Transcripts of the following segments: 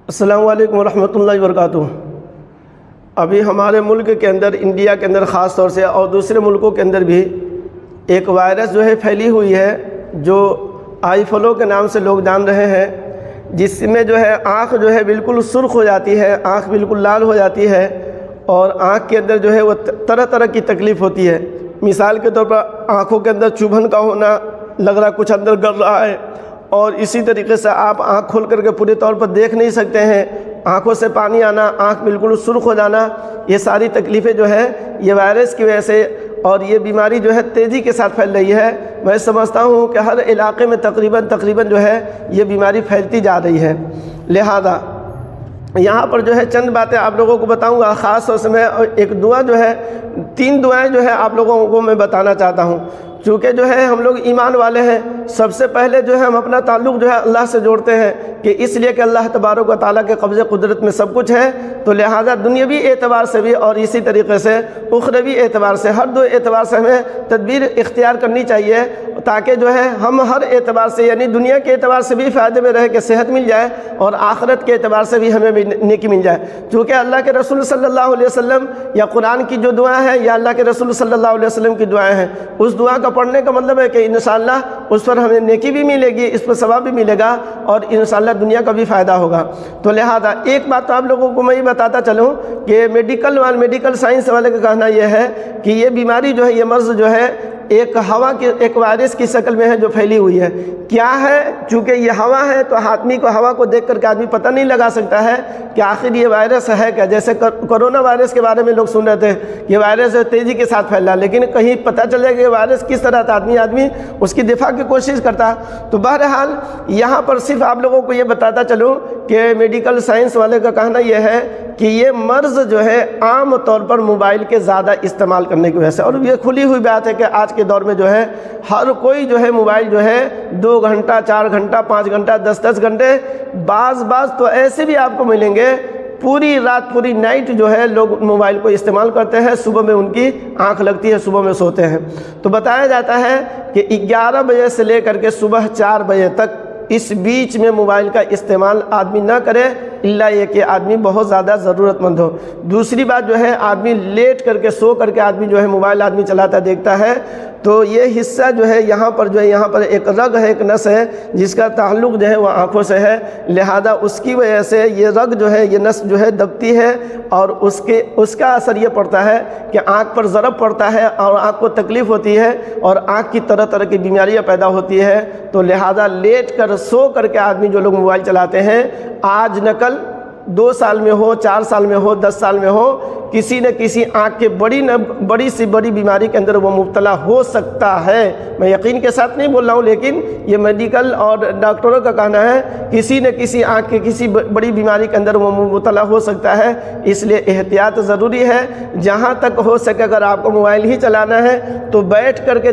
السلام علیکم ورحمۃ اللہ وبرکاتہ۔ ابھی ہمارے ملک کے اندر، انڈیا کے اندر خاص طور سے اور دوسرے ملکوں کے اندر بھی ایک وائرس جو ہے پھیلی ہوئی ہے، جو آئی فلو کے نام سے لوگ جان رہے ہیں، جس میں جو ہے آنکھ جو ہے بالکل سرخ ہو جاتی ہے، آنکھ بالکل لال ہو جاتی ہے، اور آنکھ کے اندر جو ہے وہ طرح طرح کی تکلیف ہوتی ہے۔ مثال کے طور پر آنکھوں کے اندر چبھن کا ہونا، لگ رہا کچھ اندر گڑ رہا ہے، اور اسی طریقے سے آپ آنکھ کھول کر کے پورے طور پر دیکھ نہیں سکتے ہیں، آنکھوں سے پانی آنا، آنکھ بالکل سرخ ہو جانا، یہ ساری تکلیفیں جو ہے یہ وائرس کی وجہ سے، اور یہ بیماری جو ہے تیزی کے ساتھ پھیل رہی ہے۔ میں سمجھتا ہوں کہ ہر علاقے میں تقریباً جو ہے یہ بیماری پھیلتی جا رہی ہے۔ لہذا یہاں پر جو ہے چند باتیں آپ لوگوں کو بتاؤں گا، خاص طور سے میں ایک دعا جو ہے، 3 دعائیں جو ہے آپ لوگوں کو میں بتانا چاہتا ہوں۔ چونکہ جو ہے ہم لوگ ایمان والے ہیں، سب سے پہلے جو ہے ہم اپنا تعلق جو ہے اللہ سے جوڑتے ہیں، کہ اس لیے کہ اللہ تبارک و تعالیٰ کے قبض قدرت میں سب کچھ ہے، تو لہٰذا دنیاوی اعتبار سے بھی اور اسی طریقے سے اخروی اعتبار سے، ہر 2 اعتبار سے ہمیں تدبیر اختیار کرنی چاہیے، تاکہ جو ہے ہم ہر اعتبار سے، یعنی دنیا کے اعتبار سے بھی فائدے میں رہے کہ صحت مل جائے، اور آخرت کے اعتبار سے بھی ہمیں بھی نیکی مل جائے۔ چونکہ اللہ کے رسول صلی اللہ علیہ وسلم یا قرآن کی جو دعا ہے یا اللہ کے رسول صلی اللہ علیہ وسلم کی دعائیں ہیں، اس دعا کا پڑھنے کا مطلب ہے کہ انشاءاللہ اس پر ہمیں نیکی بھی ملے گی، اس پر ثواب بھی ملے گا، اور انشاءاللہ دنیا کا بھی فائدہ ہوگا۔ تو لہذا ایک بات تو آپ لوگوں کو میں یہ بتاتا چلوں کہ میڈیکل سائنس والے کا کہنا یہ ہے کہ یہ بیماری جو ہے، یہ مرض جو ہے ایک وائرس کی شکل میں ہے جو پھیلی ہوئی ہے۔ کیا ہے؟ چونکہ یہ ہوا ہے تو آدمی کو ہوا کو دیکھ کر کے آدمی پتہ نہیں لگا سکتا ہے کہ آخر یہ وائرس ہے کیا۔ جیسے کرونا وائرس کے بارے میں لوگ سن رہے تھے، یہ وائرس تیزی کے ساتھ پھیل رہا، لیکن کہیں پتہ چلے کہ یہ وائرس کس طرح تھا، آدمی اس کی دفاع کی کوشش کرتا۔ تو بہرحال یہاں پر صرف آپ لوگوں کو یہ بتاتا چلوں کہ میڈیکل سائنس والے کا کہنا یہ ہے کہ یہ مرض جو ہے عام طور پر موبائل کے زیادہ استعمال کرنے کی وجہ سے، اور یہ کھلی ہوئی بات ہے کہ آج کے دور میں جو ہے ہر کوئی جو ہے موبائل جو ہے 2 گھنٹہ 4 گھنٹہ 5 گھنٹہ 10 گھنٹے، بعض تو ایسے بھی آپ کو ملیں گے پوری رات پوری نائٹ جو ہے لوگ موبائل کو استعمال کرتے ہیں، صبح میں ان کی آنکھ لگتی ہے، صبح میں سوتے ہیں۔ تو بتایا جاتا ہے کہ 11 بجے سے لے کر کے صبح 4 بجے تک اس بیچ میں موبائل کا استعمال آدمی نہ کرے، الا یہ کہ آدمی بہت زیادہ ضرورت مند ہو۔ دوسری بات جو ہے، آدمی لیٹ کر کے سو کر کے آدمی جو ہے موبائل آدمی چلاتا دیکھتا ہے، تو یہ حصہ جو ہے یہاں پر ایک رگ ہے، ایک نس ہے جس کا تعلق جو ہے وہ آنکھوں سے ہے، لہذا اس کی وجہ سے یہ رگ جو ہے، یہ نس جو ہے دبتی ہے، اور اس کا اثر یہ پڑتا ہے کہ آنکھ پر ضرب پڑتا ہے اور آنکھ کو تکلیف ہوتی ہے، اور آنکھ کی طرح طرح کی بیماریاں پیدا ہوتی ہے۔ تو لہذا لیٹ کر سو کر کے آدمی جو لوگ موبائل چلاتے ہیں، آج نہ کل 2 سال میں ہو، 4 سال میں ہو، 10 سال میں ہو، کسی نہ کسی آنکھ کے بڑی سے بڑی بیماری کے اندر وہ مبتلا ہو سکتا ہے۔ میں یقین کے ساتھ نہیں بول رہا ہوں، لیکن یہ میڈیکل اور ڈاکٹروں کا کہنا ہے، کسی نہ کسی آنکھ کے کسی بڑی بیماری کے اندر وہ مبتلا ہو سکتا ہے۔ اس لیے احتیاط ضروری ہے۔ جہاں تک ہو سکے اگر آپ کو موبائل ہی چلانا ہے تو بیٹھ کر کے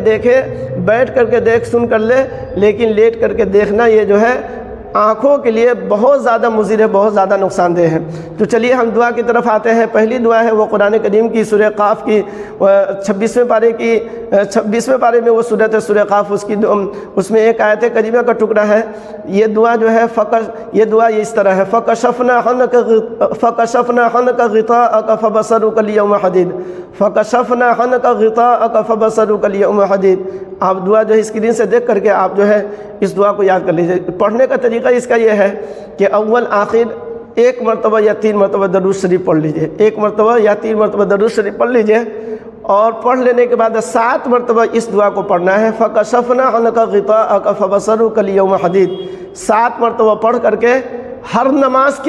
دیکھ سن کر لے، لیکن لیٹ کر کے دیکھنا یہ جو ہے آنکھوں کے لیے بہت زیادہ مضر ہے، بہت زیادہ نقصان دہ ہے۔ تو چلیے ہم دعا کی طرف آتے ہیں۔ پہلی دعا ہے وہ قرآن کریم کی سورہ قاف کی 26ویں پارے میں وہ سورت ہے سورہ قاف، اس میں ایک آیت کریمہ کا ٹکڑا ہے۔ یہ دعا جو ہے یہ دعا اس طرح ہے، فَكَشَفْنَا عَنْكَ غِطَاءَكَ فَبَصَرُكَ الْيَوْمَ حَدِيدٌ، فَكَشَفْنَا عَنْكَ غِطَاءَكَ فَبَصَرُكَ الْيَوْمَ حَدِيدٌ۔ آپ دعا جو ہے اسکرین سے دیکھ کر کے آپ جو ہے اس دعا کو یاد کر لیجیے۔ پڑھنے کا طریقہ اس کا یہ ہے کہ اول آخر 1 مرتبہ یا 3 مرتبہ درود شریف پڑھ لیجیے، 1 مرتبہ یا 3 مرتبہ درود شریف پڑھ لیجیے، اور پڑھ لینے کے بعد 7 مرتبہ اس دعا کو پڑھنا ہے، فَكَشَفْنَا عَنْكَ غِطَاءَكَ فَبَصَرُكَ الْيَوْمَ حَدِيدٌ۔ 7 مرتبہ پڑھ کر کے ہر نماز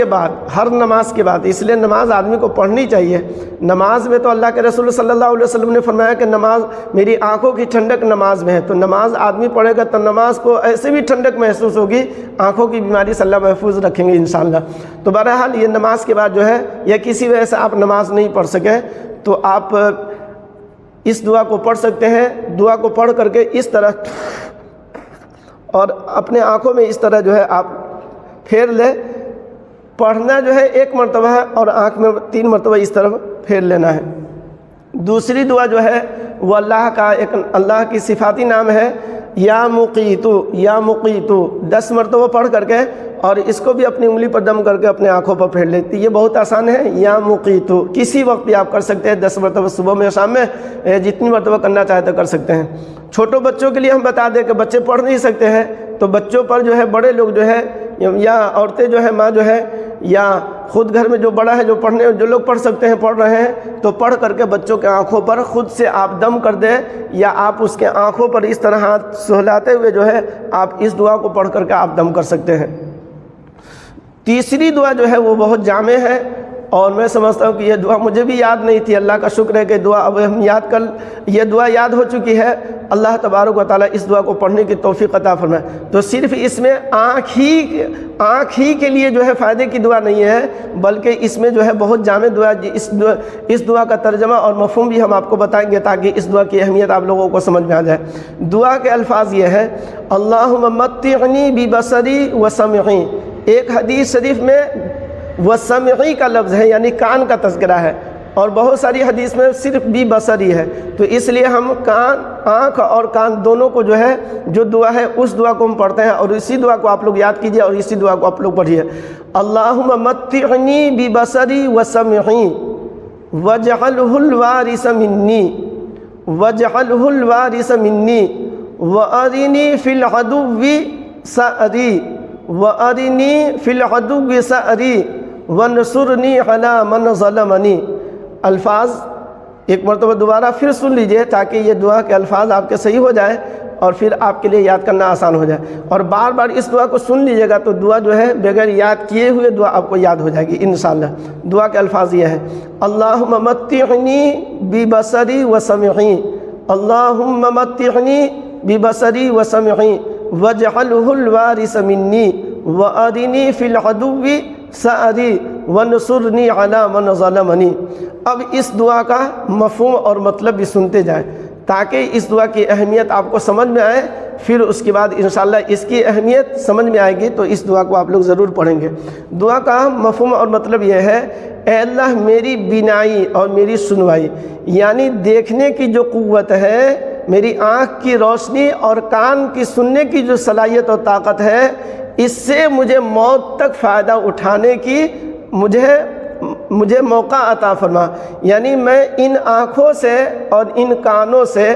کے بعد، اس لیے نماز آدمی کو پڑھنی چاہیے۔ نماز میں تو اللہ کے رسول صلی اللہ علیہ وسلم نے فرمایا کہ نماز میری آنکھوں کی ٹھنڈک نماز میں ہے، تو نماز آدمی پڑھے گا تو نماز کو ایسے بھی ٹھنڈک محسوس ہوگی، آنکھوں کی بیماری سے اللہ محفوظ رکھیں گے انشاءاللہ۔ تو بہرحال یہ نماز کے بعد جو ہے، یا کسی وجہ سے آپ نماز نہیں پڑھ سکے تو آپ اس دعا کو پڑھ سکتے ہیں۔ دعا کو پڑھ کر کے اس طرح اور اپنے آنکھوں میں اس طرح جو ہے آپ پھیر لے، پڑھنا جو ہے 1 مرتبہ ہے، اور آنکھ میں 3 مرتبہ اس طرف پھیر لینا ہے۔ دوسری دعا جو ہے وہ اللہ کی صفاتی نام ہے، یا مقیتو 10 مرتبہ پڑھ کر کے، اور اس کو بھی اپنی انگلی پر دم کر کے اپنے آنکھوں پر پھیر لیتی. یہ بہت آسان ہے. یا مقیتو کسی وقت بھی آپ کر سکتے ہیں, 10 مرتبہ صبح میں شام میں, جتنی مرتبہ کرنا چاہے تو کر سکتے ہیں. چھوٹوں بچوں کے لیے ہم بتا دیں کہ بچے پڑھ نہیں سکتے ہیں تو بچوں پر جو ہے بڑے لوگ جو ہے یا عورتیں جو ہے ماں جو ہے یا خود گھر میں جو بڑا ہے جو لوگ پڑھ سکتے ہیں پڑھ رہے ہیں تو پڑھ کر کے بچوں کے آنکھوں پر خود سے آپ دم کر دیں یا آپ اس کے آنکھوں پر اس طرح ہاتھ سہلاتے ہوئے جو ہے آپ اس دعا کو پڑھ کر کے آپ دم کر سکتے ہیں. تیسری دعا جو ہے وہ بہت جامع ہے اور میں سمجھتا ہوں کہ یہ دعا مجھے بھی یاد نہیں تھی. اللہ کا شکر ہے کہ دعا اب ہم یہ دعا یاد ہو چکی ہے. اللہ تبارک و تعالیٰ اس دعا کو پڑھنے کی توفیق عطا فرمائے. تو صرف اس میں آنکھ ہی کے لیے جو ہے فائدے کی دعا نہیں ہے بلکہ اس میں جو ہے بہت جامع دعا. اس دعا کا ترجمہ اور مفہوم بھی ہم آپ کو بتائیں گے تاکہ اس دعا کی اہمیت آپ لوگوں کو سمجھ میں آ جائے. دعا کے الفاظ یہ ہے اللہم متعنی ببصری وسمعی. ایک حدیث شریف میں وسمعی کا لفظ ہے یعنی کان کا تذکرہ ہے اور بہت ساری حدیث میں صرف بصری ہے. تو اس لیے ہم آنکھ اور کان دونوں کو جو ہے جو دعا ہے اس دعا کو ہم پڑھتے ہیں اور اسی دعا کو آپ لوگ یاد کیجئے اور اسی دعا کو آپ لوگ پڑھیے. اللہم متعنی ببصری وسمعی واجعلہ الوارث منی واجعلہ الوارث منی وارنی فی العدو سأری وارنی فی العدو سأری وانصرنی علی من ظلمنی. الفاظ ایک مرتبہ دوبارہ پھر سن لیجئے تاکہ یہ دعا کے الفاظ آپ کے صحیح ہو جائے اور پھر آپ کے لیے یاد کرنا آسان ہو جائے. اور بار بار اس دعا کو سن لیجئے گا تو دعا جو ہے بغیر یاد کیے ہوئے دعا آپ کو یاد ہو جائے گی انشاءاللہ. دعا کے الفاظ یہ ہے اللہم متعنی ببصری وسمعی اللہم متعنی ببصری وسمعی واجعلہ الوارث منی وارنی فی العدو سأری وانصرنی علی من ظلمنی. اب اس دعا کا مفہوم اور مطلب بھی سنتے جائیں تاکہ اس دعا کی اہمیت آپ کو سمجھ میں آئے. پھر اس کے بعد انشاءاللہ اس کی اہمیت سمجھ میں آئے گی تو اس دعا کو آپ لوگ ضرور پڑھیں گے. دعا کا مفہوم اور مطلب یہ ہے اے اللہ میری بینائی اور میری سنوائی یعنی دیکھنے کی جو قوت ہے, میری آنکھ کی روشنی اور کان کی سننے کی جو صلاحیت اور طاقت ہے, اس سے مجھے موت تک فائدہ اٹھانے کی مجھے موقع عطا فرما. یعنی میں ان آنکھوں سے اور ان کانوں سے,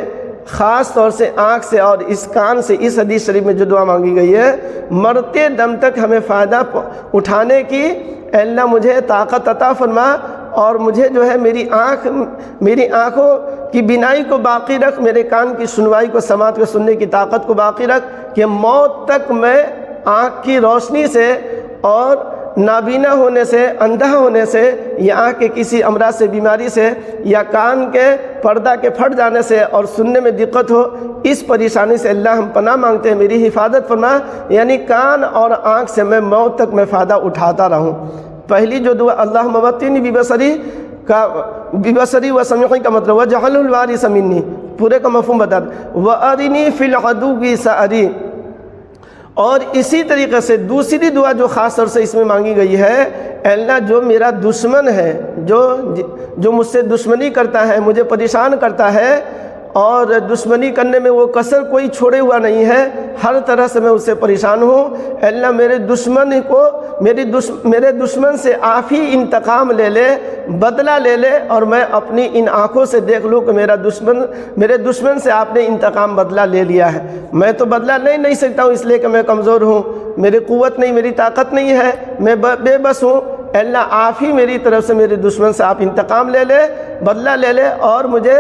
خاص طور سے آنکھ سے اور اس کان سے, اس حدیث شریف میں جو دعا مانگی گئی ہے, مرتے دم تک ہمیں فائدہ اٹھانے کی اے اللہ مجھے طاقت عطا فرما اور مجھے جو ہے میری آنکھوں کی بینائی کو باقی رکھ, میرے کان کی سنوائی کو سماعت کو سننے کی طاقت کو باقی رکھ کہ موت تک میں آنکھ کی روشنی سے اور نابینا ہونے سے, اندھا ہونے سے یا آنکھ کے کسی امراض سے, بیماری سے یا کان کے پردہ کے پھٹ جانے سے اور سننے میں دقت ہو, اس پریشانی سے اللہ ہم پناہ مانگتے ہیں, میری حفاظت فرما. یعنی کان اور آنکھ سے میں موت تک میں فائدہ اٹھاتا رہوں. پہلی جو دعا اللہم متعنی ببصری وسمعی کا مطلب واجعلہ الوارث منی, پورے کا مفہوم بتا دیں. وارنی فی العدو سأری. اور اسی طریقے سے دوسری دعا جو خاص طور سے اس میں مانگی گئی ہے اے اللہ جو میرا دشمن ہے, جو مجھ سے دشمنی کرتا ہے, مجھے پریشان کرتا ہے اور دشمنی کرنے میں وہ کسر کوئی چھوڑے ہوا نہیں ہے, ہر طرح سے میں اس سے پریشان ہوں. اے اللہ میرے دشمن سے آپ ہی انتقام لے لے, بدلہ لے لے اور میں اپنی ان آنکھوں سے دیکھ لوں کہ میرے دشمن سے آپ نے انتقام بدلہ لے لیا ہے. میں تو بدلہ نہیں سکتا ہوں اس لیے کہ میں کمزور ہوں, میری قوت نہیں, میری طاقت نہیں ہے, میں بے بس ہوں. اے اللہ آپ ہی میری طرف سے میرے دشمن سے آپ انتقام لے لے, بدلہ لے لے اور مجھے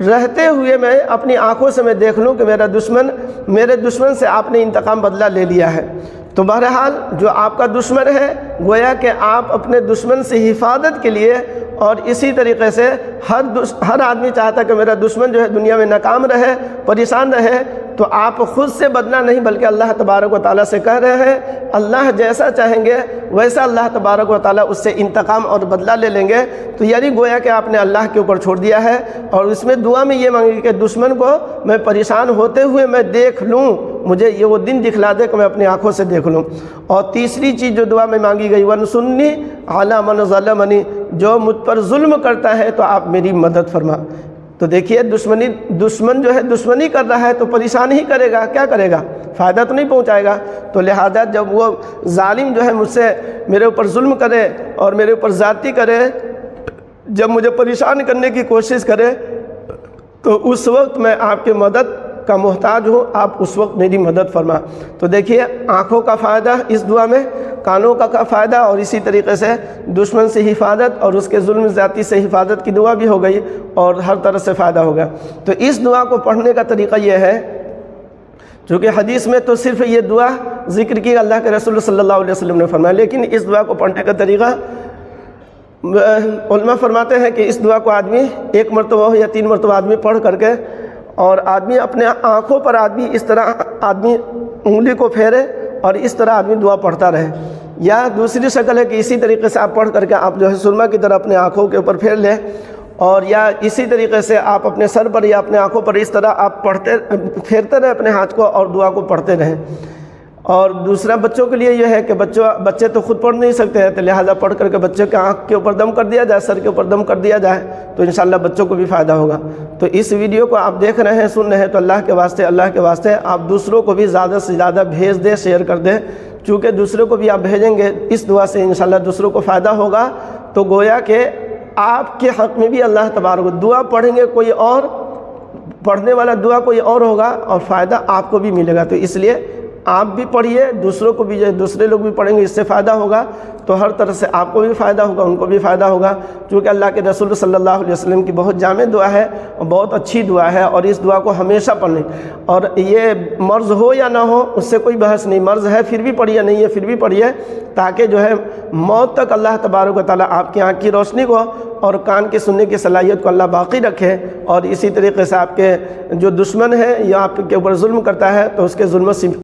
رہتے ہوئے میں اپنی آنکھوں سے میں دیکھ لوں کہ میرے دشمن سے آپ نے انتقام بدلہ لے لیا ہے. تو بہرحال جو آپ کا دشمن ہے گویا کہ آپ اپنے دشمن سے حفاظت کے لیے, اور اسی طریقے سے ہر آدمی چاہتا ہے کہ میرا دشمن جو ہے دنیا میں ناکام رہے, پریشان رہے, تو آپ خود سے بدلہ نہیں بلکہ اللہ تبارک و تعالیٰ سے کہہ رہے ہیں اللہ جیسا چاہیں گے ویسا اللہ تبارک و تعالیٰ اس سے انتقام اور بدلہ لے لیں گے. تو یعنی گویا کہ آپ نے اللہ کے اوپر چھوڑ دیا ہے اور اس میں دعا میں یہ مانگی کہ دشمن کو میں پریشان ہوتے ہوئے میں دیکھ لوں, مجھے یہ وہ دن دکھلا دے کہ میں اپنی آنکھوں سے دیکھ لوں. اور تیسری چیز جو دعا میں مانگی گئی وانصرنی علی من ظلمنی, جو مجھ پر ظلم کرتا ہے تو آپ میری مدد فرما. تو دیکھیے دشمن جو ہے دشمنی کر رہا ہے تو پریشان ہی کرے گا, کیا کرے گا, فائدہ تو نہیں پہنچائے گا. تو لہذا جب وہ ظالم جو ہے مجھ سے میرے اوپر ظلم کرے اور میرے اوپر زیادتی کرے، جب مجھے پریشان کرنے کی کوشش کرے، تو اس وقت میں آپ کی مدد کا محتاج ہوں، آپ اس وقت میری مدد فرما. تو دیکھیے آنکھوں کا فائدہ اس دعا میں، کانوں کا فائدہ، اور اسی طریقے سے دشمن سے حفاظت اور اس کے ظلم زیادتی سے حفاظت کی دعا بھی ہو گئی، اور ہر طرح سے فائدہ ہوگا. تو اس دعا کو پڑھنے کا طریقہ یہ ہے، چونکہ حدیث میں تو صرف یہ دعا ذکر کی اللہ کے رسول صلی اللہ علیہ وسلم نے فرمایا، لیکن اس دعا کو پڑھنے کا طریقہ علماء فرماتے ہیں کہ اس دعا کو آدمی ایک مرتبہ ہو یا 3 مرتبہ آدمی پڑھ کر کے، اور آدمی اپنے آنکھوں پر آدمی اس طرح آدمی انگلی کو پھیرے اور اس طرح آدمی دعا پڑھتا رہے. یا دوسری شکل ہے کہ اسی طریقے سے آپ پڑھ کر کے آپ جو ہے سرما کی طرح اپنے آنکھوں کے اوپر پھیر لیں، اور یا اسی طریقے سے آپ اپنے سر پر یا اپنے آنکھوں پر اس طرح آپ پھیرتے رہیں اپنے ہاتھ کو اور دعا کو پڑھتے رہیں. اور دوسرا بچوں کے لیے یہ ہے کہ بچے تو خود پڑھ نہیں سکتے ہیں، تو لہٰذا پڑھ کر کے بچے کے آنکھ کے اوپر دم کر دیا جائے، سر کے اوپر دم کر دیا جائے، تو انشاءاللہ بچوں کو بھی فائدہ ہوگا. تو اس ویڈیو کو آپ دیکھ رہے ہیں، سن رہے ہیں، تو اللہ کے واسطے آپ دوسروں کو بھی زیادہ سے زیادہ بھیج دیں، شیئر کر دیں، چونکہ دوسروں کو بھی آپ بھیجیں گے اس دعا سے انشاءاللہ دوسروں کو فائدہ ہوگا. تو گویا کہ آپ کے حق میں بھی اللہ تبارک دعا پڑھیں گے کوئی اور، پڑھنے والا دعا کوئی اور ہوگا، اور فائدہ آپ کو بھی ملے گا. تو اس لیے آپ بھی پڑھیے، دوسروں کو بھی، دوسرے لوگ بھی پڑھیں گے، اس سے فائدہ ہوگا. تو ہر طرح سے آپ کو بھی فائدہ ہوگا، ان کو بھی فائدہ ہوگا، کیونکہ اللہ کے رسول صلی اللہ علیہ وسلم کی بہت جامع دعا ہے اور بہت اچھی دعا ہے، اور اس دعا کو ہمیشہ پڑھیں. اور یہ مرض ہو یا نہ ہو اس سے کوئی بحث نہیں، مرض ہے پھر بھی پڑھیے، نہیں ہے پھر بھی پڑھیے، تاکہ جو ہے موت تک اللہ تبارک و تعالیٰ آپ کی آنکھ کی روشنی کو اور کان کے سننے کی صلاحیت کو اللہ باقی رکھے. اور اسی طریقے سے آپ کے جو دشمن ہے یا آپ کے اوپر ظلم کرتا ہے تو اس کے ظلم سے